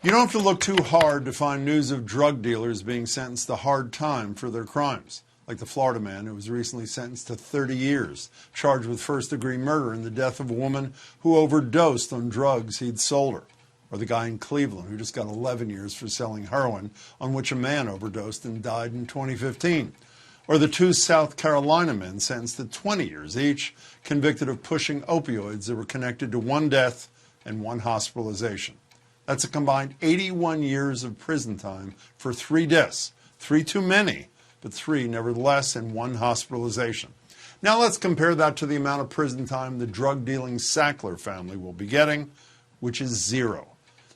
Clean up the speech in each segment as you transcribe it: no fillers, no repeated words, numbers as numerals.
You don't have to look too hard to find news of drug dealers being sentenced to hard time for their crimes, like the Florida man who was recently sentenced to 30 years, charged with first-degree murder in the death of a woman who overdosed on drugs he'd sold her, or the guy in Cleveland who just got 11 years for selling heroin on which a man overdosed and died in 2015, or the two South Carolina men sentenced to 20 years each, convicted of pushing opioids that were connected to one death and one hospitalization. That's a combined 81 years of prison time for 3 deaths. 3 too many, but 3 nevertheless, and 1 hospitalization. Now let's compare that to the amount of prison time the drug-dealing Sackler family will be getting, which is 0.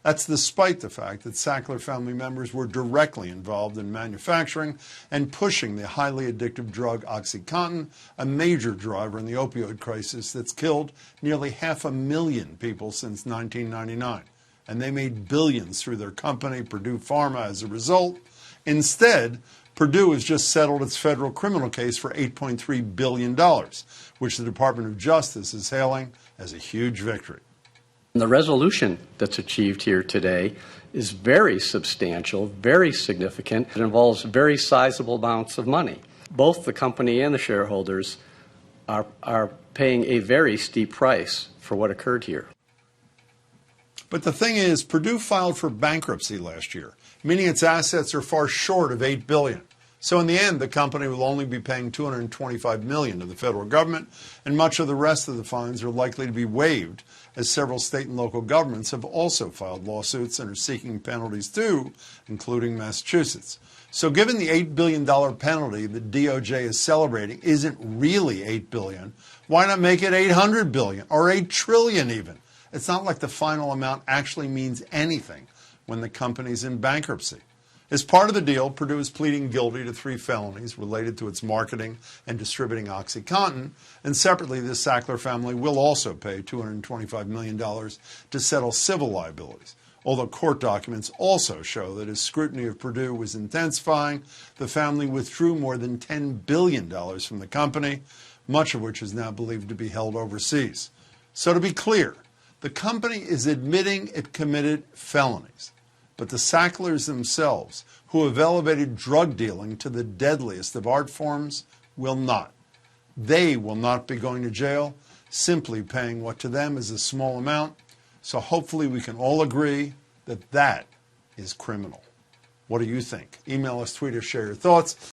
That's despite the fact that Sackler family members were directly involved in manufacturing and pushing the highly addictive drug OxyContin, a major driver in the opioid crisis that's killed nearly 500,000 people since 1999. And they made billions through their company, Purdue Pharma, as a result. Instead, Purdue has just settled its federal criminal case for $8.3 billion, which the Department of Justice is hailing as a huge victory. The resolution that's achieved here today is very substantial, very significant. It involves very sizable amounts of money. Both the company and the shareholders are paying a very steep price for what occurred here. But the thing is, Purdue filed for bankruptcy last year, meaning its assets are far short of $8 billion. So in the end, the company will only be paying $225 million to the federal government, and much of the rest of the fines are likely to be waived, as several state and local governments have also filed lawsuits and are seeking penalties too, including Massachusetts. So given the $8 billion penalty that DOJ is celebrating isn't really $8 billion, why not make it $800 billion or $8 trillion even? It's not like the final amount actually means anything when the company's in bankruptcy. As part of the deal, Purdue is pleading guilty to 3 felonies related to its marketing and distributing OxyContin, and separately, the Sackler family will also pay $225 million to settle civil liabilities. Although court documents also show that as scrutiny of Purdue was intensifying, the family withdrew more than $10 billion from the company, much of which is now believed to be held overseas. So to be clear, the company is admitting it committed felonies, but the Sacklers themselves, who have elevated drug dealing to the deadliest of art forms, will not. They will not be going to jail, simply paying what to them is a small amount. So hopefully we can all agree that that is criminal. What do you think? Email us, tweet us, share your thoughts.